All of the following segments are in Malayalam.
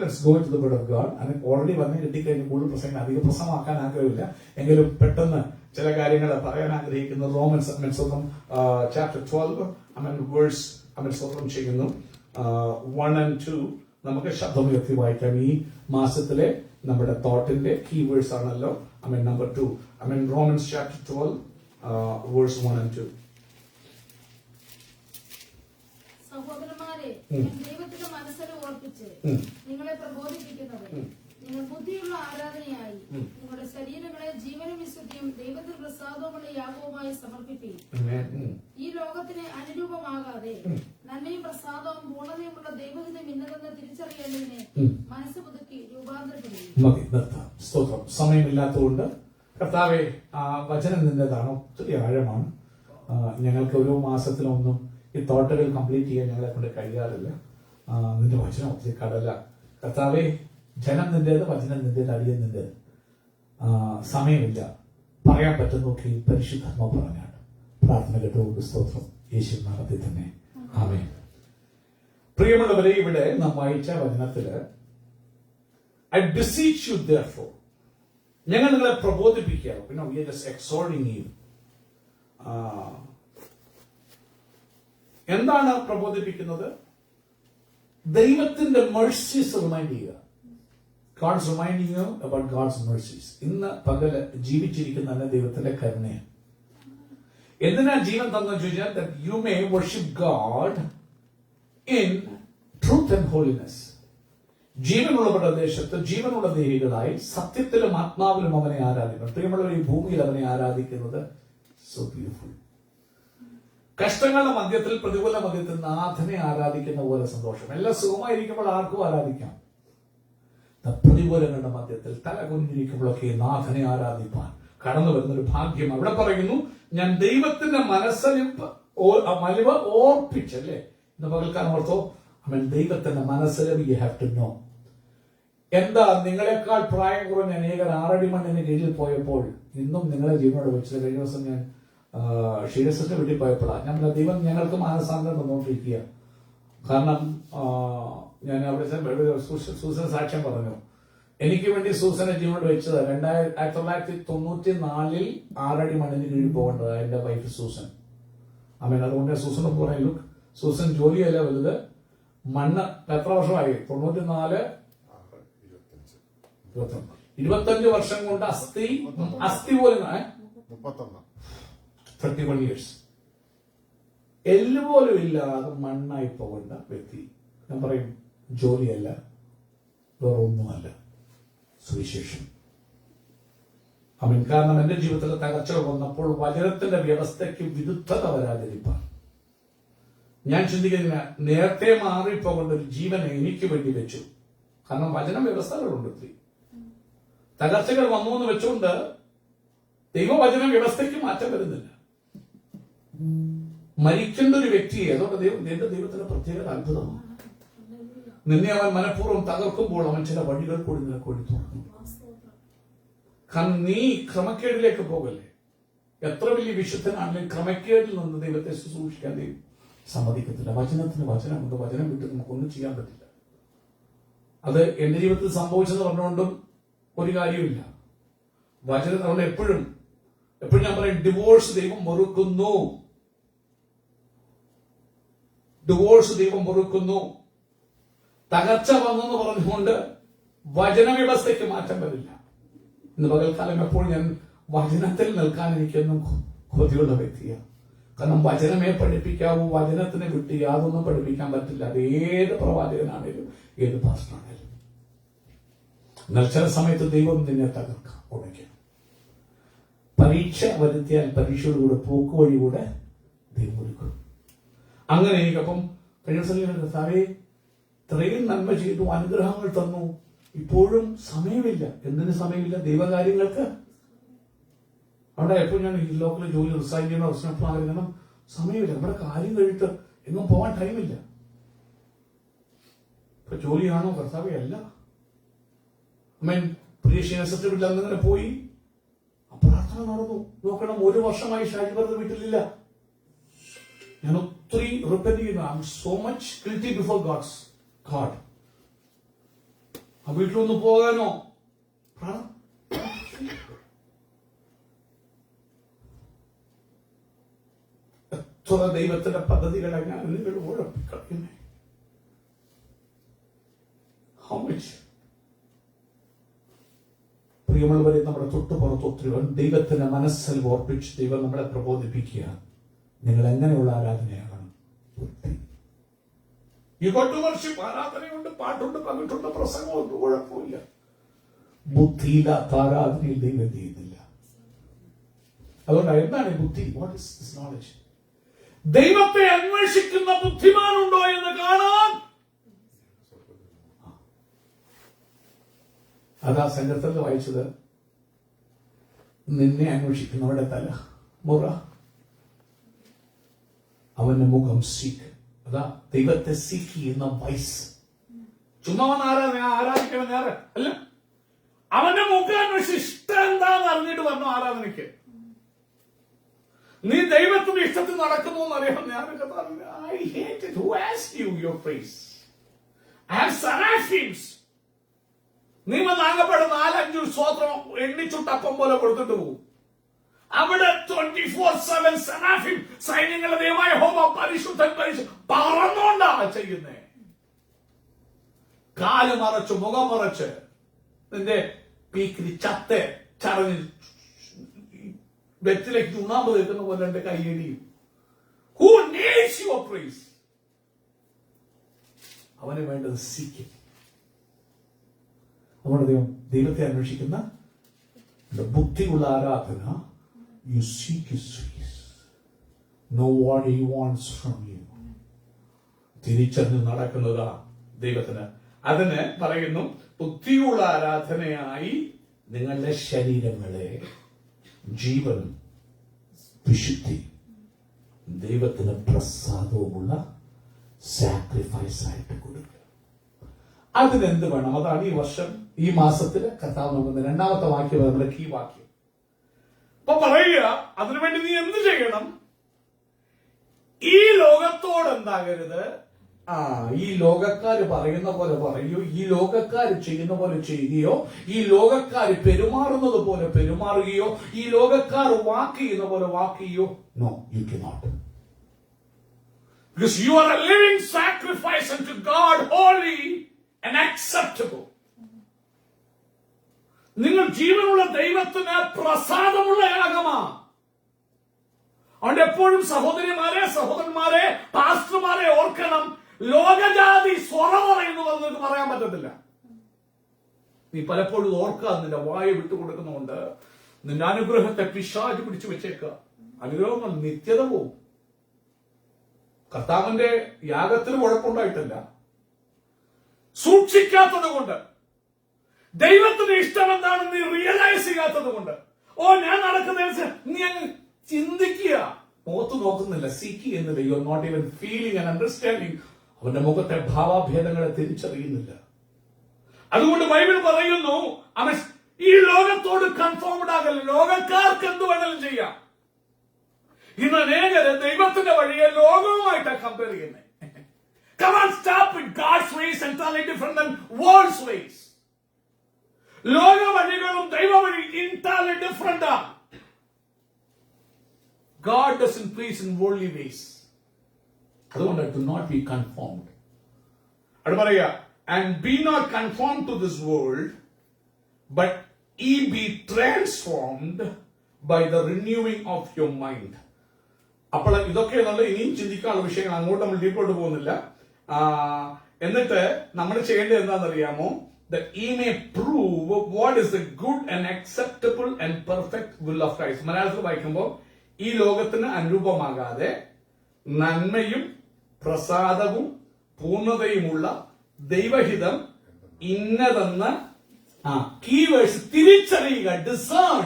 Let's go to the word of God. അത് ഓൾറെഡി വന്ന് കിട്ടിക്കഴിഞ്ഞ് കൂടുതൽ പ്രസംഗം അധിക പ്രസംഗമാക്കാൻ ആഗ്രഹമില്ല, എങ്കിലും പെട്ടെന്ന് ചില കാര്യങ്ങൾ പറയാൻ ആഗ്രഹിക്കുന്നു. റോമൻസ് ചാപ്റ്റർ 12 വേഴ്സ് സ്വന്തം ചെയ്യുന്നു 1 and 2 നമുക്ക് ശബ്ദമുയർത്തി വായിക്കാം. ഈ മാസത്തിലെ നമ്മുടെ തോട്ടിന്റെ കീ വേഴ്സ് ആണല്ലോ. Number 2 Romans chapter 12 verse 1 and 2. സഹോദരന്മാരെ, ദൈവത്തിന്റെ മനസ്സിനെ ഓർപ്പിച്ച് നിങ്ങളെ പ്രബോധിപ്പിക്കുന്നത് നിങ്ങൾ ബുദ്ധിയുള്ള ആരാധനയായി നിങ്ങളുടെ ശരീരങ്ങളെ ജീവനും വിശുദ്ധിയും ദൈവത്തിന് പ്രസാദവുമുള്ള യാഗവുമായി സമർപ്പിപ്പീൻ. ഈ ലോകത്തിന് അനുരൂപമാകാതെ നന്മയും പ്രസാദവും പൂർണ്ണതയുമുള്ള ദൈവത്തിന്റെ മിന്നതെന്ന് തിരിച്ചറിയേണ്ടതിന് മനസ്സ് പുതുക്കി രൂപാന്തരപ്പെടുന്നു. സ്തോത്രം. സമയമില്ലാത്തതുകൊണ്ട് കർത്താവെ, വചനം നിന്റേതാണ്, ഒത്തിരി ആഴമാണ്. ഞങ്ങൾക്ക് ഒരു മാസത്തിലൊന്നും ഈ തോട്ടുകൾ കംപ്ലീറ്റ് ചെയ്യാൻ ഞങ്ങളെ കൊണ്ട് കഴിയാറില്ല. നിന്റെ വചനം ഒത്തിരി കടല. കർത്താവെ, ജനം നിന്റേത്, വചനം നിന്റേത്, അടിയൻ നിന്റേത്. സമയമില്ല, പറയാൻ പറ്റുന്നൊക്കെ പരിശുദ്ധാത്മ പറഞ്ഞാണ്. പ്രാർത്ഥന കേട്ടുകൊണ്ട് സ്തോത്രം. യേശു നാമത്തിൽ തന്നെ ആമേൻ. പ്രിയമുള്ളവരെ, ഇവിടെ നാം വായിച്ച വചനത്തില് I beseech you therefore, ഞങ്ങൾ നിങ്ങളെ പ്രബോധിപ്പിക്കുകയാണ്. പിന്നെ we are just exhorting you. എന്താണ് പ്രബോധിപ്പിക്കുന്നത്? ദൈവത്തിന്റെ മെർസീസ് റിമൈൻഡ് ചെയ്യുക. God's reminding you about God's mercies. ഇന്ന് പകല് ജീവിച്ചിരിക്കുന്ന ദൈവത്തിന്റെ കരുണയാണ്. എന്തിനാ ജീവൻ തന്നു ചോദിച്ചാൽ that you may worship God in truth and holiness. ജീവനുള്ള പ്രദേശത്ത് ജീവനുള്ള ദേഹികളായി സത്യത്തിലും ആത്മാവിലും അവനെ ആരാധിക്കണം. പ്രിയമുള്ളവർ, ഈ ഭൂമിയിൽ അവനെ ആരാധിക്കുന്നത് so beautiful. കഷ്ടങ്ങളുടെ മധ്യത്തിൽ, പ്രതികൂല മധ്യത്തിൽ നാഥനെ ആരാധിക്കുന്ന പോലെ സന്തോഷം. എല്ലാം സുഖമായിരിക്കുമ്പോൾ ആർക്കും ആരാധിക്കാം. പ്രതികൂലങ്ങളുടെ മധ്യത്തിൽ തല കുനിഞ്ഞിരിക്കുമ്പോഴൊക്കെ നാഥനെ ആരാധിപ്പാൻ കടന്നു വരുന്നൊരു ഭാഗ്യം അവിടെ പറയുന്നു. ഞാൻ ദൈവത്തിന്റെ മനസ്സലിവ് ഓർപ്പിച്ചല്ലേ ഇന്ന് പകൽക്കാലം ഓർത്തോ. ദൈവത്തിന്റെ മനസ്സലിവ് യു ഹാവ് ടു നോ. എന്താ, നിങ്ങളെക്കാൾ പ്രായം കുറഞ്ഞ അനേകർ 6 അടി മണ്ണിന് കീഴിൽ പോയപ്പോൾ ഇന്നും നിങ്ങളെ ജീവനോട് വെച്ചത്. കഴിഞ്ഞ ദിവസം ഞാൻ ഷീരസിന്റെ വീട്ടിൽ പോയപ്പോഴാണ് ഞാൻ ദൈവം ഞങ്ങൾക്ക് മാനസാന്തരം തന്നുകൊണ്ടിരിക്കുക. കാരണം ഞാൻ അവിടെ സൂസൻ സാക്ഷ്യം പറഞ്ഞു. എനിക്ക് വേണ്ടി സൂസനെ ജീവനോട് വെച്ചത് 1994 6 അടി മണ്ണിന് കീഴിൽ പോകേണ്ടത് എന്റെ വൈഫ് സൂസൻ. അതുകൊണ്ട് സൂസനൊക്കെ പറഞ്ഞു, ലുക്ക്, സൂസൻ ജോലിയല്ല വലുത്, മണ്ണ് എത്ര വർഷമായി? 94 25 വർഷം കൊണ്ട് അസ്ഥി പോലും 31 years എല്ലുപോലും ഇല്ലാതെ മണ്ണായി പോകേണ്ട വ്യക്തി. ഞാൻ പറയും, ജോലിയല്ല, വേറൊന്നുമല്ല, സുവിശേഷം. കാരണം എന്റെ ജീവിതത്തിൽ തകർച്ചകൾ വന്നപ്പോൾ വചനത്തിന്റെ വ്യവസ്ഥയ്ക്ക് വിരുദ്ധത വരാതിരിപ്പാൻ ഞാൻ ചിന്തിക്കുന്ന നേരത്തെ മാറിപ്പോകേണ്ട ഒരു ജീവനെ എനിക്ക് വേണ്ടി വെച്ചു. കാരണം വചന വ്യവസ്ഥകളുണ്ട്. ഒത്തിരി തകർച്ചകൾ വന്നു എന്ന് വെച്ചുകൊണ്ട് ദൈവവചന വ്യവസ്ഥയ്ക്ക് മാറ്റം വരുന്നില്ല. മരിക്കേണ്ട ഒരു വ്യക്തിയെ, അതുകൊണ്ട് എന്റെ ദൈവത്തിന്റെ പ്രത്യേകത അത്ഭുതമാണ്. നിന്നെ അവൻ മനഃപൂർവ്വം തകർക്കുമ്പോൾ അവൻ ചില വഴികൾ കൂടി നിനക്ക് വേണ്ടി തുറക്കും. കാരണം നീ ക്രമക്കേടിലേക്ക് പോകല്ലേ. എത്ര വലിയ വിശുദ്ധനാണെങ്കിലും ക്രമക്കേടിൽ നിന്ന് ദൈവത്തെ ശുശ്രൂഷിക്കാൻ ദൈവം സമ്മതിക്കത്തില്ല. വചനത്തിന് വചനമുണ്ട്, വചനം വിട്ട് നമുക്കൊന്നും ചെയ്യാൻ പറ്റില്ല. അത് എന്റെ ജീവിതത്തിൽ സംഭവിച്ചെന്ന് പറഞ്ഞുകൊണ്ടും ഒരു കാര്യമില്ല. വചനം അതുകൊണ്ട് എപ്പോഴും ഞാൻ പറയും, ഡിവോഴ്സ് ദൈവം വെറുക്കുന്നു. ഡിവോഴ്സ് ദൈവം വെറുക്കുന്നു. തകർച്ച വന്നെന്ന് പറഞ്ഞുകൊണ്ട് വചന വ്യവസ്ഥയ്ക്ക് മാറ്റം വരില്ല. ഇന്ന് പകൽക്കാലം എപ്പോഴും ഞാൻ വചനത്തിൽ നിൽക്കാൻ എനിക്കൊന്നും കൊതിയുള്ള വ്യക്തിയാണ്. കാരണം വചനമേ പഠിപ്പിക്കാവൂ. വചനത്തിനെ വിട്ട് യാതൊന്നും പഠിപ്പിക്കാൻ പറ്റില്ല. അത് ഏത് പ്രവാചകനാണേലും ഏത് പാസ്റ്ററാണേലും. എന്നാൽ ചില സമയത്ത് ദൈവം നിന്നെ തകർക്കാം, ഉടയ്ക്കാം. പരീക്ഷ വരുത്തിയാൽ പരീക്ഷയോടുകൂടെ പോക്കുവഴി കൂടെ ദൈവം ഒരുക്കും. അങ്ങനെ എനിക്കപ്പം കർത്താവേ, ഇത്രയും നന്മ ചെയ്തു, അനുഗ്രഹങ്ങൾ തന്നു, ഇപ്പോഴും സമയമില്ല. എന്തിന് സമയമില്ല? ദൈവകാര്യങ്ങൾക്ക്. അവിടെ എപ്പോഴും ഞാൻ ഈ ലോക്കൽ ജോലി റിസൈൻ ചെയ്യണോ കാരണം സമയമില്ല. നമ്മുടെ കാര്യം കഴിഞ്ഞിട്ട് എങ്ങും പോകാൻ ടൈമില്ല. ഇപ്പൊ ജോലിയാണോ? കർത്താവേ, അല്ല. പ്രിയ ക്ഷീണസത്തില്ല അങ്ങനെ പോയി പ്രാർത്ഥന നടന്നു. നോക്കണം, 1 വർഷമായി ഷാജി ഭരത് വീട്ടിലില്ല. ഞാൻ ഒത്തിരി റിപ്പന്റ് ചെയ്യുന്നു. I M so much guilty before God. ആ വീട്ടിലൊന്ന് പോകാനോ എത്ര ദൈവത്തിന്റെ പദ്ധതികളെ ഞാൻ നിങ്ങൾ ഉഴപ്പിക്കളയുന്നേ. How much? പ്രിയമുള്ളവരെ, നമ്മുടെ തൊട്ടുപുറത്ത് ഒത്തിരി ദൈവത്തിന്റെ മനസ്സിൽ ഓർപ്പിച്ച് ദൈവം നമ്മളെ പ്രബോധിപ്പിക്കുക. നിങ്ങൾ എങ്ങനെയുള്ള ആരാധനയാകണം? ഈ കൊട്ടുവർഷം ആരാധനയുണ്ട്, പാട്ടുണ്ട്, പങ്കിട്ടുണ്ട്, പ്രസംഗമുണ്ട്, കുഴപ്പമില്ല. ബുദ്ധിയില്ലാത്ത ആരാധനയിൽ ദൈവം ചെയ്യുന്നില്ല. അതുകൊണ്ട് എന്താണ് ബുദ്ധി? What is this knowledge? ദൈവത്തെ അന്വേഷിക്കുന്ന ബുദ്ധിമാനുണ്ടോ എന്ന് കാണാൻ അതാ സംഘത്തിൽ വായിച്ചത്. നിന്നെ അന്വേഷിക്കുന്നവരുടെ തല മുറ, അവന്റെ മുഖം സീക്ക്. അതാ ദൈവത്തെ സീക്ക് ചെയ്യുന്ന വയസ്സ്. ചുമ്മാ ആരാധിക്കണം നേരെ അല്ല, അവന്റെ മുഖം അന്വേഷിച്ച് ഇഷ്ടം എന്താന്ന് അറിഞ്ഞിട്ട് വന്നു ആരാധനയ്ക്ക്. നീ ദൈവത്തിന്റെ ഇഷ്ടത്തിൽ നടക്കുന്നു എന്നറിയാം. ഞാനൊക്കെ പറഞ്ഞു, I hate it. Who asked you your praise? I have seraphims. നീ വന്നാകപ്പെടുന്ന 4-5 സ്തോത്രം എണ്ണിച്ചുട്ടപ്പം പോലെ കൊടുത്തിട്ട് പോകും. അവിടെ 24/7 സെറാഫിം സൈന്യങ്ങളുടെ ദൈവമായ ഹോമം പരിശുദ്ധൻ പറന്നുകൊണ്ടാ ചെയ്യുന്നേ. കാല് മറച്ച് മുഖം മറച്ച് നിന്റെ പീക്കിൽ ചത്ത് ചടഞ്ഞ് വെറ്റിലേക്ക് ഉണാമ്പ് നിൽക്കുന്ന പോലെ എന്റെ കൈയടിയും. Who needs your praise? അവന് വേണ്ടത് സീക്കും. നമ്മുടെ ദൈവത്തെ അന്വേഷിക്കുന്ന ബുദ്ധിയുള്ള ആരാധന. You seek his face. Know what he wants from you. തിരിച്ചറിഞ്ഞ് നടക്കുന്നതാ ദൈവത്തിന്. അതിന് പറയുന്നു, ബുദ്ധിയുള്ള ആരാധനയായി നിങ്ങളുടെ ശരീരങ്ങളെ ജീവനും വിശുദ്ധി ദൈവത്തിന് പ്രസാദവുമുള്ള സാക്രിഫൈസ് ആയിട്ട് കൊടുക്കുക. അതിനെന്ത് വേണം? അതാണ് ഈ വർഷം, ഈ മാസത്തില് കർത്താവ് നോക്കുന്ന രണ്ടാമത്തെ വാക്യം, നമ്മുടെ കീ വാക്യം. അപ്പൊ പറയുക, അതിനുവേണ്ടി നീ എന്ത് ചെയ്യണം? ഈ ലോകത്തോട് എന്താകരുത്. ഈ ലോകക്കാര് പറയുന്ന പോലെ പറയൂ, ഈ ലോകക്കാര് ചെയ്യുന്ന പോലെ ചെയ്യുകയോ, ഈ ലോകക്കാര് പെരുമാറുന്നത് പോലെ പെരുമാറുകയോ, ഈ ലോകക്കാർ വാക്ക് ചെയ്യുന്ന പോലെ വാക്ക് ചെയ്യോ? No, you cannot. Because you are a living sacrifice unto God, holy and acceptable. നിങ്ങൾ ജീവനുള്ള ദൈവത്തിന് പ്രസാദമുള്ള യാഗമാ. അതുകൊണ്ട് എപ്പോഴും സഹോദരിമാരെ, സഹോദരന്മാരെ, പാസ്റ്റർമാരെ ഓർക്കണം, ലോകജാതി സ്വറ പറയുന്നു എന്ന് പറയാൻ പറ്റത്തില്ല. നീ പലപ്പോഴും ഓർക്കാൻ നിന്റെ വായ വിട്ടുകൊടുക്കുന്നുണ്ട്. നിന്റെ അനുഗ്രഹത്തെ പിശാച് പിടിച്ചു വെച്ചേക്കുക. അനുഗ്രഹങ്ങൾ നിത്യത പോവും. കർത്താവിന്റെ യാഗത്തിന് കുഴപ്പമുണ്ടായിട്ടില്ല. സൂക്ഷിക്കാത്തത് കൊണ്ട്, ദൈവത്തിന്റെ ഇഷ്ടം എന്താണെന്ന് നീ റിയലൈസ് ചെയ്യാത്തത് കൊണ്ട്, ഞാൻ നടക്കുന്ന നീ അങ്ങ് ചിന്തിക്കുക, മുഖത്ത് നോക്കുന്നില്ല, സീക്ക് ചെയ്യുന്നില്ല. You are not even feeling and understanding. അവന്റെ മുഖത്തെ ഭാവാഭേദങ്ങളെ തിരിച്ചറിയുന്നില്ല. അതുകൊണ്ട് ബൈബിൾ പറയുന്നു, അവൻ ഈ ലോകത്തോട് കൺഫോംഡ് ആകല്ല. ലോകക്കാർക്ക് എന്ത് വേണമെങ്കിലും ചെയ്യാം. ഇന്ന് അനേകര് ദൈവത്തിന്റെ വഴിയെ ലോകവുമായിട്ടാണ് കമ്പയർ ചെയ്യുന്നത്. Come on, stop with God's ways entirely different than world's ways. ലോക വഴികളും ദൈവ വഴി entirely different ആണ്. God doesn't please in worldly ways. അതുകൊണ്ട് do not be conformed. അത് പറയാ, and be not conformed to this world, but ye be transformed by the renewing of your mind. അപ്പോൾ ഇതൊക്കെ നല്ല ഇനിയും ചിന്തിക്കാനുള്ള വിഷയങ്ങൾ, അങ്ങോട്ട് നമ്മൾ ഡീപ്പോട്ട് പോകുന്നില്ല. എന്നിട്ട് നമ്മൾ ചെയ്യേണ്ടത് എന്താണെന്നറിയാമോ? That ye may prove what is the good and acceptable and perfect will of Christ. മലയാളത്തിൽ വായിക്കുമ്പോൾ, ഈ ലോകത്തിന് അനുരൂപമാകാതെ നന്മയും പ്രസാദവും പൂർണ്ണതയുമുള്ള ദൈവഹിതം ഇന്നതെന്ന് കീവേഴ്സ് തിരിച്ചറിയുക. ഡിസേൺ.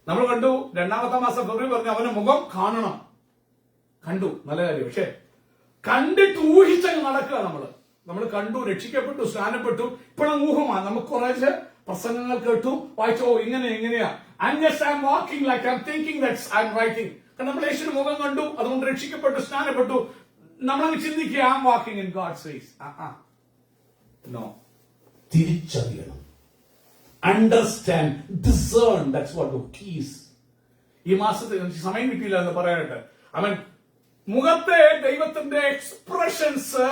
നമ്മൾ കണ്ടു, രണ്ടാമത്തെ മാസം ഫെബ്രുവരി പറഞ്ഞു അവന്റെ മുഖം കാണണം. കണ്ടു, നല്ല കാര്യം. പക്ഷെ കണ്ടിട്ട് ഊഹിച്ചങ്ങ് നടക്കുക. നമ്മൾ കണ്ടു, രക്ഷിക്കപ്പെട്ടു, സ്നാനപ്പെട്ടു, ഇപ്പോഴും ഊഹമാണ്. നമുക്ക് കുറേശ്ശെ പ്രസംഗങ്ങൾ കേട്ടു, വായിച്ചോ, ഇങ്ങനെയാ. And yes, I'm walking like I'm thinking that I'm writing. കാരണം നമ്മൾ യേശുവിന്റെ മുഖം കണ്ടു, അതുകൊണ്ട് രക്ഷിക്കപ്പെട്ടു, സ്നാനപ്പെട്ടു. നമ്മളങ്ങ് ചിന്തിക്കുക, I'm walking in God's ways. No, തിരിച്ചറിയണം. Understand, discern, that's what the keys. ഈ മാസത്തിൽ എനിക്ക് സമയം കിട്ടിയില്ല എന്ന് പറയാനായിട്ട്. അവൻ മുഖത്തെ ദൈവത്തിന്റെ എക്സ്പ്രഷൻസ്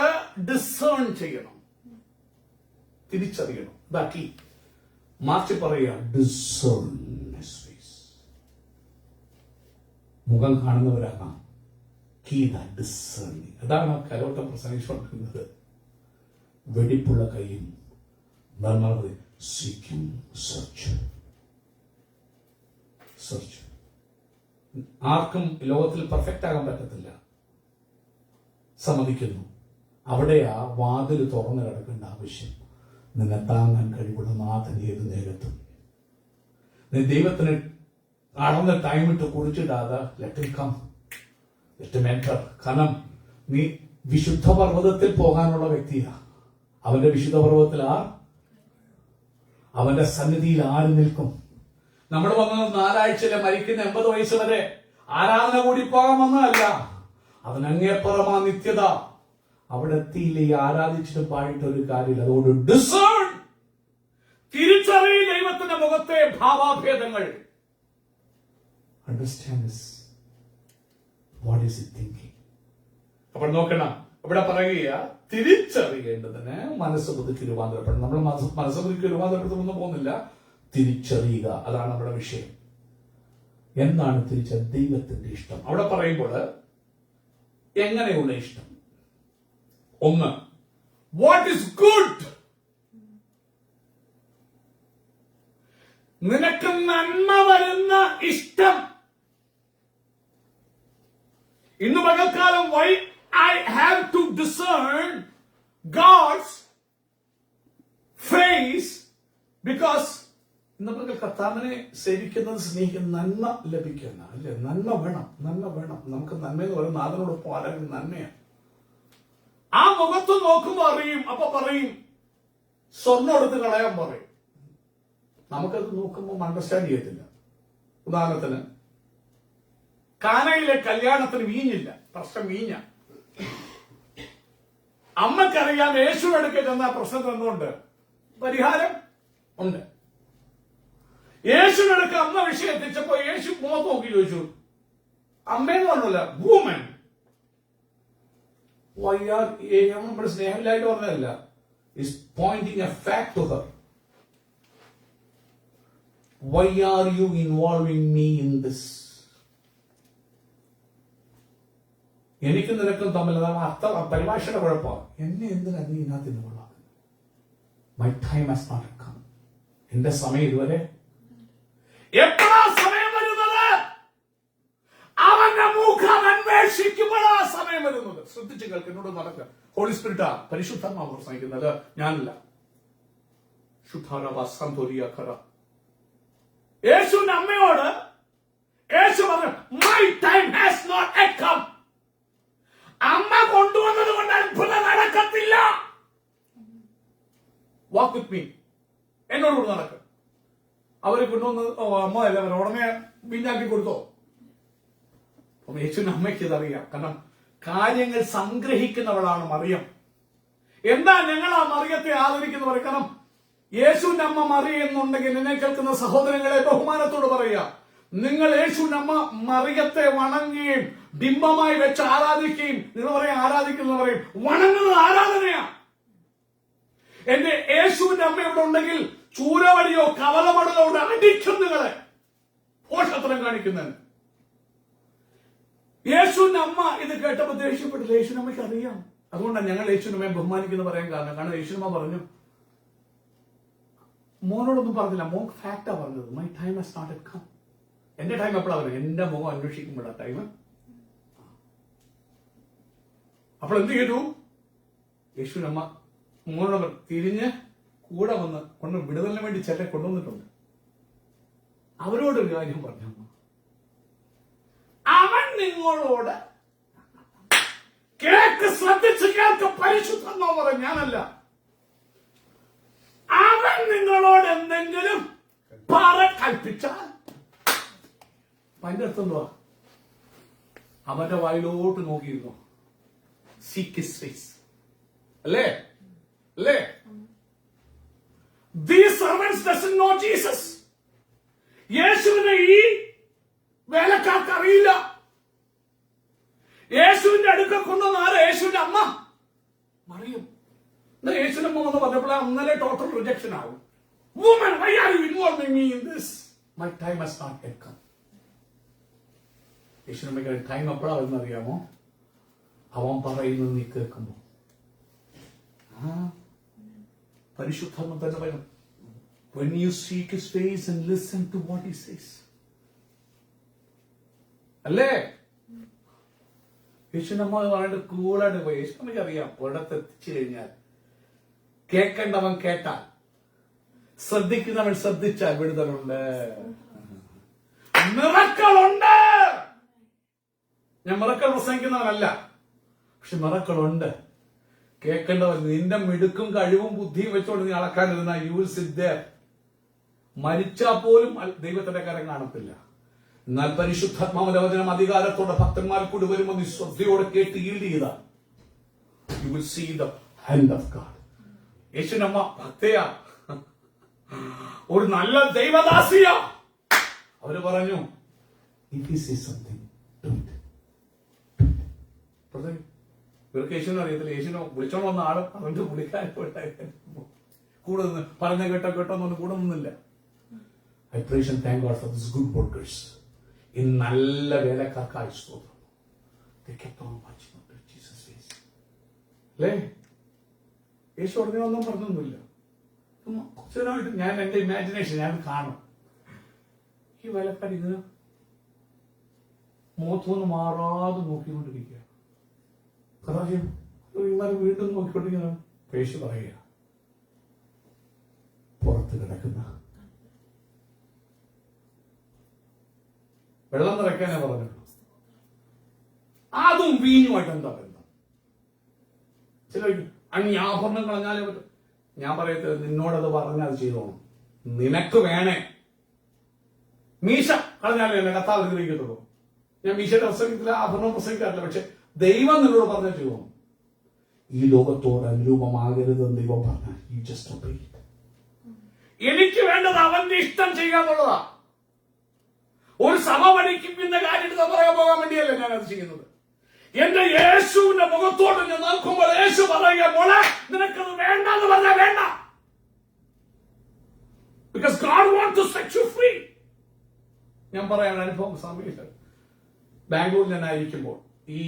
ഡിസേൺ ചെയ്യണം, തിരിച്ചറിയണം. ബാക്കി മാർച്ച് പറയുക, ഡിസേൺ. മുഖം കാണുന്നവരാകാം, ഡിസേൺ. അതാണ് കലോട്ടം പ്രസംഗിച്ചുകൊണ്ടിരുന്നത്. വെടിപ്പുള്ള കൈയും സെർച്ച്. ആർക്കും ലോകത്തിൽ പെർഫെക്റ്റ് ആകാൻ പറ്റത്തില്ല, സമ്മതിക്കുന്നു. അവിടെയാ വാതിൽ തുറന്നു കിടക്കേണ്ട ആവശ്യം. നിന്നെ താങ്ങാൻ കഴിവുള്ള നാഥൻ ഏത് നേരത്തും. നീ ദൈവത്തിന് അളന്ന ടൈം ഇട്ട് കുറിച്ചിടാതെ let him come, let him enter. കാരണം നീ വിശുദ്ധ പർവ്വതത്തിൽ പോകാനുള്ള വ്യക്തിയാ. അവന്റെ വിശുദ്ധ പർവ്വതത്തിൽ അവന്റെ സന്നിധിയിൽ ആര് നിൽക്കും? നമ്മൾ വന്നത് 4 ആഴ്ചയിലെ മരിക്കുന്ന 80 വയസ്സ് വരെ ആരാധന കൂടി പോകാൻ വന്നതല്ല. അതിനങ്ങേപ്പുറമാ നിത്യത. അവിടെ എത്തിയില്ല ഈ ആരാധിച്ചിട്ട് പാടിയിട്ടൊരു കാര്യമില്ല. അതുകൊണ്ട് ഡിസേൺ, തിരിച്ചറിയ ദൈവത്തിന്റെ മുഖത്തെ ഭാവാഭേദങ്ങൾ. Understand what is it thinking. അപ്പോൾ നോക്കണം, ഇവിടെ പറയുക തിരിച്ചറിയേണ്ടതിന് മനസ്സ് പുതുക്കി രൂപാന്തരപ്പെടണം. നമ്മൾ മനസ്സ് പുതുക്കി രൂപാന്തരപ്പെടുത്തൊന്നും പോകുന്നില്ല, തിരിച്ചറിയുക. അതാണ് നമ്മുടെ വിഷയം. എന്താണ് ദൈവത്തിന്റെ ഇഷ്ടം? അവിടെ പറയുമ്പോൾ എങ്ങനെയുള്ള ഇഷ്ടം? ഒന്ന്, വാട്ട് ഈസ് ഗുഡ്. നിനക്ക് നന്മ വരുന്ന ഇഷ്ടം. ഇന്ന് പകൽക്കാലം why I have to discern God's face, because ഇന്ന് പകൽ കർത്താവിനെ സേവിക്കുന്നത്, സ്നേഹിക്കുന്ന, നന്മ ലഭിക്കുന്ന, അല്ലെ? നന്മ വേണം. നമുക്ക് നന്മ എന്ന് പറയുന്നത് നാഥനോടൊപ്പം ആരാനും നന്മയാണ്. ആ മുഖത്ത് നോക്കുമ്പോ അറിയും. അപ്പൊ പറയും സ്വർണ്ണം എടുത്ത് കളയാൻ പറയും. നമുക്കത് നോക്കുമ്പോൾ അണ്ടർസ്റ്റാൻഡ് ചെയ്യത്തില്ല. ഉദാഹരണത്തിന് കാനയിലെ കല്യാണത്തിന് വീഞ്ഞില്ല, പ്രശ്നം വീഞ്ഞ. അമ്മക്കറിയാം യേശു എടുക്ക ചെന്ന പ്രശ്നം എന്തുകൊണ്ട് പരിഹാരം ഉണ്ട്. യേശുവിനടുക്ക് അമ്മ വിഷയം എത്തിച്ചപ്പോ യേശു മുഖത്ത് നോക്കി ചോദിച്ചു, അമ്മയെന്ന് പറഞ്ഞല്ല, വുമൻ, നമ്മൾ സ്നേഹമില്ലായിട്ട് പറഞ്ഞതല്ല, is pointing a fact to her. Why are you involving me in this? എനിക്ക് നിനക്കും തമ്മിൽ അർത്ഥ പരിഭാഷയുടെ കുഴപ്പമാണ്. എന്നെ എന്തിനാ നീ ഇതിനകത്ത് involve? My time has not come. എന്റെ സമയം ഇതുവരെ. എപ്പോഴാ സമയം വരുന്നത്? അവന്റെ മുഖം അന്വേഷിക്കുമ്പോഴാ സമയം വരുന്നത്. ശ്രദ്ധിച്ചു കേൾക്ക്, എന്നോട് നടക്കുക. ഹോളി സ്പിരിറ്റാ, പരിശുദ്ധാത്മാവ് പ്രസംഗിക്കുന്നത്, ഞാനല്ല. യേശുവിന്റെ അമ്മയോട് യേശു പറഞ്ഞു, my time has not yet come. അമ്മ കൊണ്ടുവന്നത് കൊണ്ട് അത്ഭുതം നടക്കത്തില്ല. വാക്ക് വിത്ത് മീ, എന്നോട് നടക്കുക. അവര് കൊണ്ടുവന്ന് അമ്മ എല്ലാവരും ഉടനെ വീഞ്ഞാക്കി കൊടുത്തോ? അപ്പൊ യേശുവിന്റെ അമ്മയ്ക്ക് ഇതറിയാം. കാരണം കാര്യങ്ങൾ സംഗ്രഹിക്കുന്നവളാണ് മറിയം. എന്താ ഞങ്ങൾ ആ മറിയത്തെ ആദരിക്കുന്നവർ? കാരണം യേശുവിന്റെ അമ്മ മറിയ എന്നുണ്ടെങ്കിൽ എന്നെ കേൾക്കുന്ന സഹോദരങ്ങളെ ബഹുമാനത്തോട് പറയുക, നിങ്ങൾ യേശുവിന്റെ അമ്മ മറിയത്തെ വണങ്ങുകയും ബിംബമായി വെച്ച് ആരാധിക്കുകയും, നിങ്ങൾ പറയും ആരാധിക്കുന്ന പറയും, വണങ്ങുന്നത് ആരാധനയാ. എന്റെ യേശുവിന്റെ അമ്മ ഇവിടെ ഉണ്ടെങ്കിൽ ചൂരവടിയോ കവലമടലോ അടിക്കും നിങ്ങളെ, പോഷത്രം കാണിക്കുന്നതിന്. യേശുവിന്റെ അമ്മ ഇത് കേട്ടപ്പോ ദേഷ്യപ്പെട്ടില്ല. യേശുവിന്റെ അമ്മയ്ക്ക് അറിയാം. അതുകൊണ്ടാണ് ഞങ്ങൾ യേശുവിന്റെ അമ്മയെ ബഹുമാനിക്കുന്ന പറയാൻ കാരണം. കാരണം യേശുവിനമ്മ പറഞ്ഞു, മോനോടൊന്നും പറഞ്ഞില്ല, മോൻ ഫാക്റ്റാ പറഞ്ഞത്. My time has not yet come. എന്റെ ടൈം എപ്പോഴാ പറഞ്ഞത്? എന്റെ മുഖം അന്വേഷിക്കുമ്പോഴാ ടൈം. അപ്പോൾ എന്ത് ചെയ്തു? യേശുവിന്റെ അമ്മ മോനോട് തിരിഞ്ഞ് കൂടെ വന്ന് കൊണ്ട് വിടുതലിന് വേണ്ടി ചേട്ടൻ കൊണ്ടുവന്നിട്ടുണ്ട്. അവരോടൊരു കാര്യം പറഞ്ഞു, അവൻ നിങ്ങളോട് കേൾക്ക്, ശ്രദ്ധിച്ച് കേൾക്ക്, പരിശുദ്ധെന്നോ പറയും, ഞാനല്ല. അവൻ നിങ്ങളോട് എന്തെങ്കിലും കൽപ്പിച്ചാൽ, അതിന്റെ അർത്ഥം എന്തുവാ? അവന്റെ വായിലോട്ട് നോക്കിയിരുന്നു. Seek his face. അല്ലേ? doesn't know Jesus. യേശുവിനെ ഈ വേലക്കാർക്ക് അറിയില്ല. യേശുവിന്റെ അടുക്കൽ കൊണ്ടുവന്ന ആരാ? യേശുവിന്റെ അമ്മ മറിയം. യേശുവിന്റെ അമ്മ എന്ന് പറഞ്ഞപ്പോൾ അന്നലെ ടോട്ടൽ റിജക്ഷൻ ആവും. Woman, why are you involving me in this? My time has not yet come. യേശുവിന്റെ ടൈം എപ്പോഴാണെന്ന് അറിയാമോ? അവൻ പറയുന്നത് നീ കേൾക്കുമ്പോ. പരിശുദ്ധാത്മ തന്നെ പറയും, when you seek his face and listen to what he says. അല്ലേ? യേശുനമ്മ പറഞ്ഞിട്ട് കൂളായിട്ട് പോയി. യേശുനമ്മയ്ക്ക് അറിയാം ഒരിടത്ത് എത്തിച്ചു കഴിഞ്ഞാൽ കേൾക്കേണ്ടവൻ കേട്ടാൽ, ശ്രദ്ധിക്കുന്നവൻ ശ്രദ്ധിച്ചാൽ വിടുതലുണ്ട്, മിറക്കളുണ്ട്. ഞാൻ മിറക്കൾ പ്രസംഗിക്കുന്നവനല്ല, പക്ഷെ മിറക്കളുണ്ട്. കേൾക്കേണ്ടവൻ. നിന്റെ മിടുക്കും കഴിവും ബുദ്ധിയും വെച്ചോണ്ട് നീ അളക്കാനിരുന്ന യു വിൽ സിറ്റ് ദേർ. മരിച്ചാൽ പോലും ദൈവത്തിന്റെ കരം കാണത്തില്ല. എന്നാൽ പരിശുദ്ധാത്മാവിന്റെ വചനം അധികാരത്തോടെ ഭക്തന്മാർ കൂടി വരുമ്പോൾ നീ ശ്രദ്ധയോടെ കേട്ട് ഈൽഡ് ചെയ്ത you will see the hand of God. യേശുനമ്മ ഭക്തയാ, ഒരു നല്ല ദൈവദാസിയ. അവര് പറഞ്ഞു, if he sees something do it. ഇവർക്ക് യേശുവിനെ അറിയത്തില്ല. യേശുവിനെ വിളിച്ചോണ്ട് വന്ന ആള് അവന്റെ പുള്ളിക്കാരൻ കൂടെ നിന്ന് പറഞ്ഞ കേട്ടോ എന്നൊന്നും കൂടെ നിന്നില്ല. I praise and thank God for these good workers. ഈ നല്ല വേലക്കാർക്കായി സ്തോത്രം. They kept on watching after Jesus' face. അല്ലേ? യേശു ഉടനെ ഒന്നും പറഞ്ഞൊന്നുമില്ല. കുറച്ചുനായിട്ട് ഞാൻ എന്റെ ഇമാജിനേഷൻ ഞാൻ കാണും. ഈ വേലക്കാർ ഇതിന് മുഖത്തൊന്നും മാറാതെ നോക്കിക്കൊണ്ടിരിക്കുക. ഇമാര് വീണ്ടും നോക്കിക്കൊണ്ടിരിക്കുന്നതാണ്. യേശു പറയുക, പുറത്ത് കിടക്കുന്ന വെള്ളം നിറയ്ക്കാനേ പറഞ്ഞുള്ളൂ. അതും വീഞ്ഞുമായിട്ട് എന്താ ബന്ധം? ചില അണി ആഭരണം കളഞ്ഞാലേ പറ്റും. ഞാൻ പറയത്തില്ല, നിന്നോടത് പറഞ്ഞാൽ അത് ചെയ്തോണം. നിനക്ക് വേണേ മീശ കളഞ്ഞാലേ അല്ലേ കർത്താവ് അനുഗ്രഹിക്കത്തുള്ളൂ. ഞാൻ മീശയുടെ പ്രസംഗത്തില്ല, ആഭരണം പ്രസംഗിക്കാറില്ല. പക്ഷെ ദൈവം നിന്നോട് പറഞ്ഞാൽ ചെയ്തോണം. ഈ ലോകത്തോട് അനുരൂപമാകരുതെന്ന് ദൈവം പറഞ്ഞാൽ you just obey it. എനിക്ക് വേണ്ടത് അവന്റെ ഇഷ്ടം ചെയ്യാന്നുള്ളതാ. ഒരു സഭ പഠിക്കുന്ന കാര്യത്തിൽ പറയാൻ പോകാൻ വേണ്ടിയല്ല ഞാൻ അത് ചെയ്യുന്നത്. എന്റെ യേശുവിന്റെ മുഖത്തോട് ഞാൻ നോക്കുമ്പോൾ യേശു പറയുക, മോളെ നിനക്കത് വേണ്ടെന്ന് പറഞ്ഞാൽ വേണ്ട. Because God wants to set you free. ഞാൻ പറയാൻ അനുഭവം സമയമില്ല. ബാംഗ്ലൂരിൽ ഞാൻ ആയിരിക്കുമ്പോൾ ഈ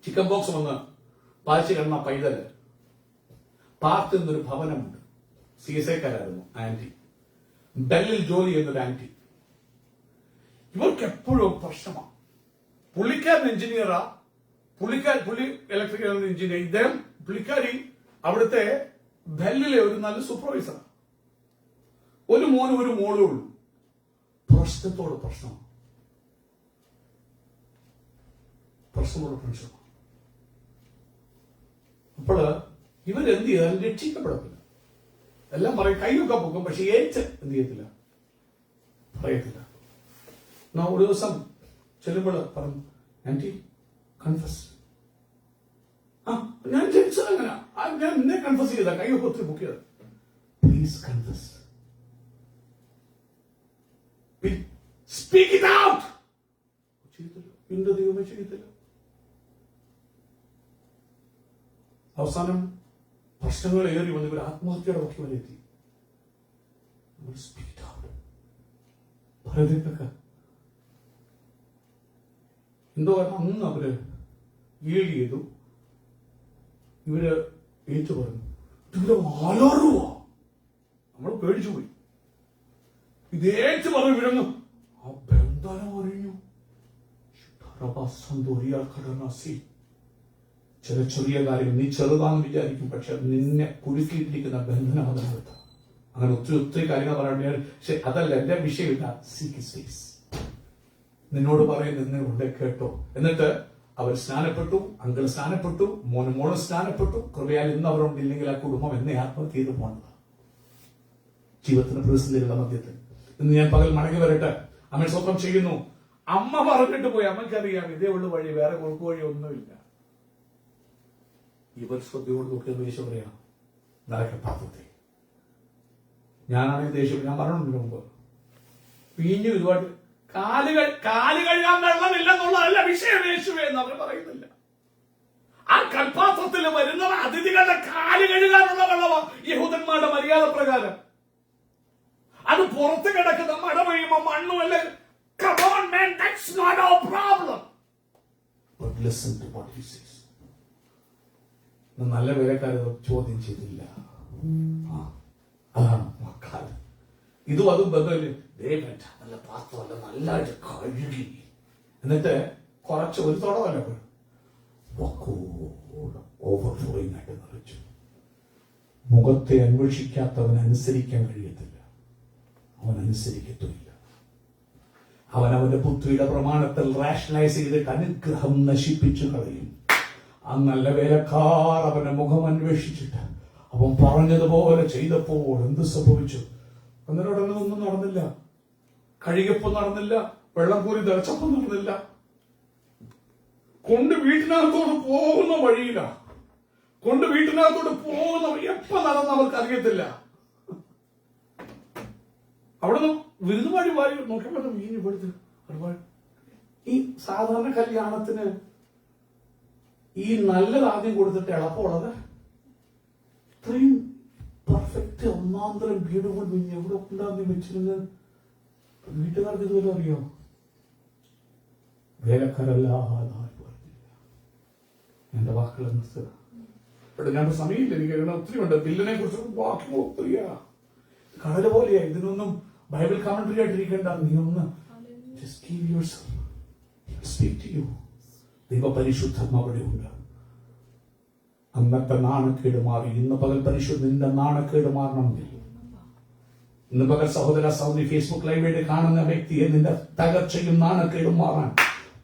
ചിക്കൻ ബോക്സ് വന്ന് പാലിച്ചു കിടന്ന പൈതല് പാർത്തുന്നൊരു ഭവനമുണ്ട്. CSIക്കാരായിരുന്നു ആന്റി. ബെല്ലിൽ ജോലി ചെയ്യുന്നൊരു ആന്റി. ഇവർക്ക് എപ്പോഴും പ്രശ്നമാണ്. പുള്ളിക്കാരൻ എഞ്ചിനീയറാ, പുള്ളി ഇലക്ട്രിക്കൽ എഞ്ചിനീയർ. ഇദ്ദേഹം പുള്ളിക്കാരി അവിടുത്തെ ബെല്ലിലെ ഒരു നല്ല സൂപ്പർവൈസറാണ്. ഒരു മോനും ഒരു മോളും ഉള്ളൂ. പ്രശ്നത്തോട് പ്രശ്നമാണ്. അപ്പോൾ ഇവരെന്ത് ചെയ്താലും രക്ഷിക്കപ്പെടത്തില്ല. എല്ലാം പറയും, കൈയൊക്കെ പൊക്കും, പക്ഷെ ഏറ്റ് എന്ത് ചെയ്യത്തില്ല, പറയത്തില്ല. ഒരു ദിവസം ചെല്ലുമ്പോൾ പറഞ്ഞു, ആന്റി കൺഫസ്. ഞാൻ ജനിച്ചത് അങ്ങനെ, ഞാൻ എന്നെ കൺഫസ് ചെയ്ത, കൈയൊക്കെ ഒത്തിരി പൊക്കിയത്. Please confess, speak it out. ചെയ്തില്ല, എന്റെ ദൈവമേ ചെയ്തില്ല. അവസാനം പ്രശ്നങ്ങൾ ഏറി വന്ന് ഇവർ ആത്മഹത്യയുടെ വക്കി വരെ എത്തി. എന്തോ അന്ന് അവര് ഈട് ചെയ്തു. ഇവര് ഏറ്റു പറഞ്ഞു, ഇവര് അലറുവാ. നമ്മൾ പേടിച്ചു പോയി. ഇതേറ്റ് പറഞ്ഞു വിഴുന്നു. ആ ബന്ധനം അറിഞ്ഞു. ചില ചെറിയ കാര്യങ്ങൾ നീ ചെറുതാണെന്ന് വിചാരിക്കും, പക്ഷെ നിന്നെ കുലുക്കിയിട്ടിരിക്കുന്ന ബന്ധനം അതിനകത്ത്. അങ്ങനെ ഒത്തിരി കാര്യങ്ങൾ പറയാൻ. പക്ഷെ അതല്ല എന്റെ വിഷയമില്ല. Seek his face. നിന്നോട് പറയുന്നത് നിന്നോട് കേട്ടോ. എന്നിട്ട് അവർ സ്നാനപ്പെട്ടു, അങ്കിൾ സ്നാനപ്പെട്ടു, മോളും സ്നാനപ്പെട്ടു. കൃപയാൽ ഇന്ന് അവരുണ്ടില്ലെങ്കിൽ ആ കുടുംബം എന്നെ ആത്മഹത്യ ചെയ്ത് പോകേണ്ടത്. ജീവിതത്തിന് പ്രതിസന്ധികളുടെ മധ്യത്തിൽ ഇന്ന് ഞാൻ പകൽ മടങ്ങി വരട്ടെ. അമ്മ സ്വന്തം ചെയ്യുന്നു. അമ്മ പറഞ്ഞിട്ട് പോയി. അമ്മയ്ക്കറിയാം ഇതേ ഉള്ളു വഴി, വേറെ കുറുക്കു വഴി ഒന്നുമില്ല. ഇവർ ശ്രദ്ധയോട് നോക്കിയ യേശു പറയാം, നടക്കപ്പാത്തത്തെ ഞാനാണെങ്കിൽ ദേഷ്യം, ഞാൻ പറഞ്ഞിട്ടുണ്ട് മുമ്പ്, വീഞ്ഞു ഒരുപാട് കാല് കഴുകാൻ വെള്ളമില്ലെന്നുള്ളതല്ല വിഷയം യേശുവേ എന്ന് അവർ പറയുന്നില്ല. ആ കൽപ്പാത്രത്തിൽ വരുന്ന അതിഥികളുടെ കാല് കഴുകാനുള്ള വെള്ളമാണ് യഹൂദന്മാരുടെ മര്യാദ പ്രകാരം. അത് പുറത്ത് കിടക്കുന്ന മഴ പെയ്യുമ്പോ മണ്ണുമല്ല. Come on man, that's not our problem. But listen to what he says. നല്ല വേലക്കാരത് ചോദ്യം ചെയ്തില്ല. അതാണ് മക്കാൽ. ഇതും അതും ബന്ധമില്ല. നല്ല പാത്രമല്ല, നല്ലതായിട്ട് കഴുകി, എന്നിട്ട് കുറച്ച് ഒരു തുടമല്ല ഓവർഫ്ലോയിങ് ആയിട്ട് നിറച്ചു. മുഖത്തെ അന്വേഷിക്കാത്തവൻ അനുസരിക്കാൻ കഴിയത്തില്ല, അവൻ അനുസരിക്കത്തുമില്ല. അവൻ അവന്റെ പുത്രിയുടെ പ്രമാണത്തിൽ റാഷണലൈസ് ചെയ്തിട്ട് അനുഗ്രഹം നശിപ്പിച്ചു കളയും. ആ നല്ല വേലക്കാർ അവന്റെ മുഖം അന്വേഷിച്ചിട്ട് അവൻ പറഞ്ഞതുപോലെ ചെയ്തപ്പോൾ എന്ത് സംഭവിച്ചു? അന്നേരം ഒന്നും നടന്നില്ല. കഴുകപ്പം നടന്നില്ല, വെള്ളം കോരി തിളച്ചപ്പം നടന്നില്ല. കൊണ്ട് വീട്ടിനകത്തോട് പോകുന്ന വഴിയില, കൊണ്ട് വീട്ടിനകത്തോട് പോകുന്ന എപ്പോ നടന്ന് അവർക്ക് അറിയത്തില്ല. അവിടുന്ന് വിരുന്നുപാടി വാരി നോക്കിയപ്പോൾ വീഞ്ഞു കൊടുത്ത് ഒരുപാട്. ഈ സാധാരണ കല്യാണത്തിന് ഈ നല്ലത് ആദ്യം കൊടുത്തിട്ട് എളുപ്പമുള്ളത്, ഇത്രയും പെർഫെക്റ്റ് ഒന്നാന്തരം ബ്യൂട്ടിഫുൾ വീഞ്ഞ് എവിടെ ഉണ്ടാകുന്ന വെച്ചിരുന്ന് വീട്ടുകാർക്ക് ഇതുവരെ അറിയോ? വേലക്കാരല്ലാതെ എന്റെ വാക്കുകൾ ഇവിടെ ഞാൻ സമയമില്ല, എനിക്ക് ഒത്തിരി ഉണ്ട്. ബില്ലിനെ കുറിച്ച് വാക്കുകൾ ഒത്തിരിയാ, കടല് പോലെയാ. ഇതിനൊന്നും ബൈബിൾ കമന്ററി ആയിട്ടിരിക്കേണ്ട. നീ ഒന്ന് just give yourself, speak to you. ദൈവ പരിശുദ്ധം അവിടെ ഉണ്ട്. അന്നത്തെ നാണക്കേട് മാറി ഇന്ന് പകൽ പരിശുദ്ധന്റെ നാണക്കേട് മാറണമെങ്കിൽ, ഇന്ന് പകൽ സഹോദര സഹോദരി ഫേസ്ബുക്ക് ലൈവായിട്ട് കാണുന്ന വ്യക്തിയെ നിന്റെ തകർച്ചയും നാണക്കേടും മാറാൻ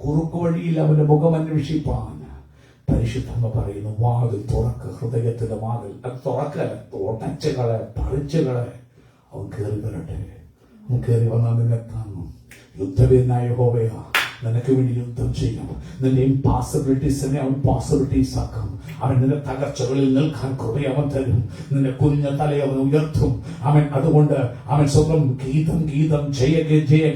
കുറുക്കു വഴിയിൽ അവന്റെ മുഖം അന്വേഷിപ്പാൻ പരിശുദ്ധമ്മ പറയുന്നു, വാതിൽ തുറക്ക്, ഹൃദയത്തിന്റെ വാതിൽ. അത് തുറക്കല, ഉടച്ചുകളെ, പറിച്ചുകളെ. അവൻ കയറി വരട്ടെ. അവൻ കയറി വന്നാൽ നിന്നെ താങ്ങും. യുദ്ധവീരനായ യഹോവയാ നിനക്ക് വേണ്ടി യുദ്ധം ചെയ്യും. നിന്റെ ഇംപോസിബിലിറ്റീസിനെ അവൻ പോസിബിലിറ്റീസ് ആക്കും. അവൻ നിന്റെ തകർച്ചകളിൽ നിൽക്കാൻ കൃപയെ അവൻ തരും. നിന്റെ കുഞ്ഞ തലയെ അവൻ ഉയർത്തും. അവൻ അതുകൊണ്ട് അവൻ സ്വന്തം ഗീതം ജയ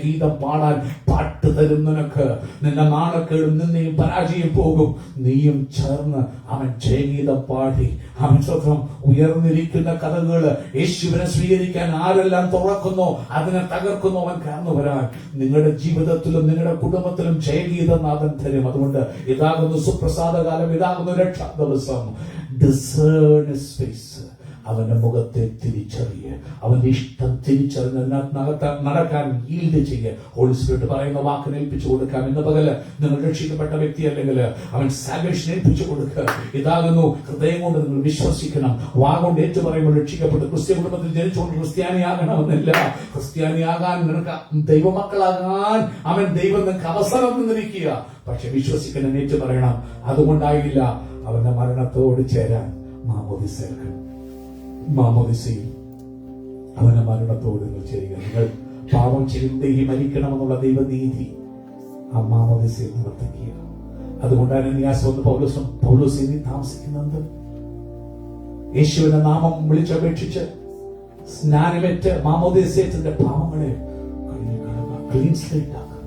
ഗീതം പാടാൻ പാട്ട് തരും നിനക്ക്. നിന്റെ നാണക്കേടും നിന്നെയും പരാജയം പോകും. നീയും ചേർന്ന് അവൻ ജയഗീതം പാടി അവൻ സ്വന്തം ഉയർന്നിരിക്കുന്ന കഥകള് യേശുവിനെ സ്വീകരിക്കാൻ ആരെല്ലാം തുറക്കുന്നോ അതിനെ തകർക്കുന്നോ അവൻ കടന്നു വരാൻ നിങ്ങളുടെ ജീവിതത്തിലും നിങ്ങളുടെ കുടുംബത്തിലും ജയഗീതം നാഥൻ തരും. അതുകൊണ്ട് ഇതാകുന്നു സുപ്രസാദകാലം, ഇതാകുന്നു രക്ഷാ ദിവസം. Discern his face. അവന്റെ മുഖത്തെ തിരിച്ചറിയ, അവന്റെ ഇഷ്ടം തിരിച്ചറിഞ്ഞ് നടക്കാൻ ഈൽഡ് ചെയ്യുക. ഹോളി സ്പിരിറ്റ് പറയുന്ന വാക്കിനെ ഏൽപ്പിച്ചു കൊടുക്കാം. ഇന്ന് പകല് നിങ്ങൾ രക്ഷിക്കപ്പെട്ട വ്യക്തി അല്ലെങ്കിൽ അവൻ സാൽവേഷൻ ഏൽപ്പിച്ചു കൊടുക്കുക. ഇതാകുന്നു ഹൃദയം കൊണ്ട് നിങ്ങൾ വിശ്വസിക്കണം. വാഗോണ്ട് ഏറ്റു പറയുമ്പോൾ രക്ഷിക്കപ്പെട്ട് ക്രിസ്ത്യ കുടുംബത്തിൽ ജനിച്ചുകൊണ്ട് ക്രിസ്ത്യാനിയാകണമെന്നില്ല. ക്രിസ്ത്യാനിയാകാൻ നിനക്ക് ദൈവമക്കളാകാൻ അവൻ ദൈവം നിനക്ക് അവസരം തന്നിരിക്കുക. പക്ഷെ വിശ്വസിക്കണം, ഏറ്റു പറയണം. അതുകൊണ്ടായില്ല അവന്റെ മരണത്തോട് ചേരാൻ മാമോദിസയിൽ അവന്റെ മരണത്തോട് നിങ്ങൾ ചേരുക. നിങ്ങൾ പാപം ചെയ്തേ മരിക്കണമെന്നുള്ള ദൈവനീതി ആ മാമോദിസയിൽ നിവർത്തിക്കുക. അതുകൊണ്ടാണ് പൗലോസ് താമസിക്കുന്നത്. യേശുവിന്റെ നാമം വിളിച്ചപേക്ഷിച്ച് സ്നാനമേറ്റ് മാമോദിസത്തിന്റെ പാപങ്ങളെ ക്ലീൻ സ്ലേറ്റ് ആക്കും.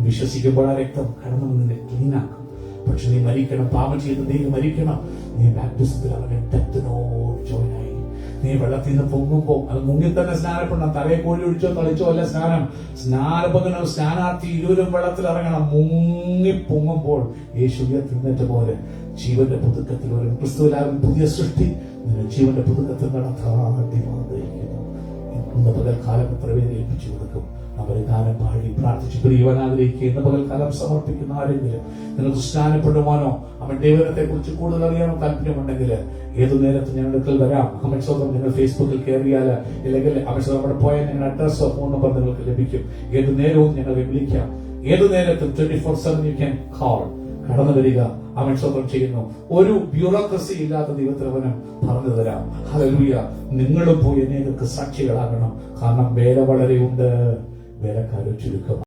വിശ്വസിക്കുമ്പോൾ ആ രക്തം കടന്നു നിന്നെ ക്ലീൻ ആക്കും. പക്ഷെ നീ മരിക്കണം, പാപം ചെയ്ത് നീ മരിക്കണം. നീ ബാപ്റ്റിസത്തിൽ അവന്റെ ഡെത്തിനോട് ജോയിൻ ആയി. നീ വെള്ളത്തിൽ നിന്ന് പൊങ്ങുമ്പോ അത് മുങ്ങി തന്നെ സ്നാനപ്പെടണം. തലയെ കോഴി ഒഴിച്ചോ തളിച്ചോ അല്ല സ്നാനപ്പെടണം. സ്നാനാർത്ഥി ഇരുവരും വെള്ളത്തിൽ ഇറങ്ങണം. മുങ്ങി പൊങ്ങുമ്പോൾ യേശു ഉയർത്തിന്നേറ്റ പോലെ ജീവന്റെ പുതുക്കത്തിൽ ഒരു ക്രിസ്തുവിലാകും പുതിയ സൃഷ്ടി ജീവന്റെ പുതുക്കത്തിൽ നടത്താതിരിക്കുന്നു. ഇന്ന് പകൽക്കാലം എത്ര പേര് ഏൽപ്പിച്ചു കൊടുക്കും. അവരെ ഗാനം പാടി പ്രാർത്ഥിച്ച് പ്രിയവൻ ആഗ്രഹിക്കുക. ഇന്ന് പകൽക്കാലം സമർപ്പിക്കുന്ന ആരെങ്കിലും നിങ്ങൾക്ക് സ്നാനപ്പെടുവാനോ അവൻ ദൈവത്തെ കുറിച്ച് കൂടുതൽ അറിയാനോ താല്പര്യമുണ്ടെങ്കിൽ ഏതു നേരത്തും ഞങ്ങളുടെ വരാം. അമൻ സ്വന്തം നിങ്ങൾ ഫേസ്ബുക്കിൽ കയറിയാൽ ഇല്ലെങ്കിൽ അമൻ സ്വന്തം അവിടെ പോയാൽ ഞങ്ങളുടെ അഡ്രസ്സോ ഫോൺ നമ്പർ നിങ്ങൾക്ക് ലഭിക്കും. ഏതു നേരവും ഞങ്ങളെ വിളിക്കാം. ഏതു നേരത്തും 24/7 യു ക്യാൻ കോൾ. കടന്നു വരിക. അവൻ സ്വന്തം ചെയ്യുന്നു. ഒരു ബ്യൂറോക്രസി ഇല്ലാത്ത ദൈവത്തിനവനും പറഞ്ഞു തരാം. ഹല്ലേലൂയ. നിങ്ങളും പോയി അനേകർക്ക് സാക്ഷികളാകണം. കാരണം വേല വളരെയുണ്ട്, വേലക്കാരും ചുരുക്കം.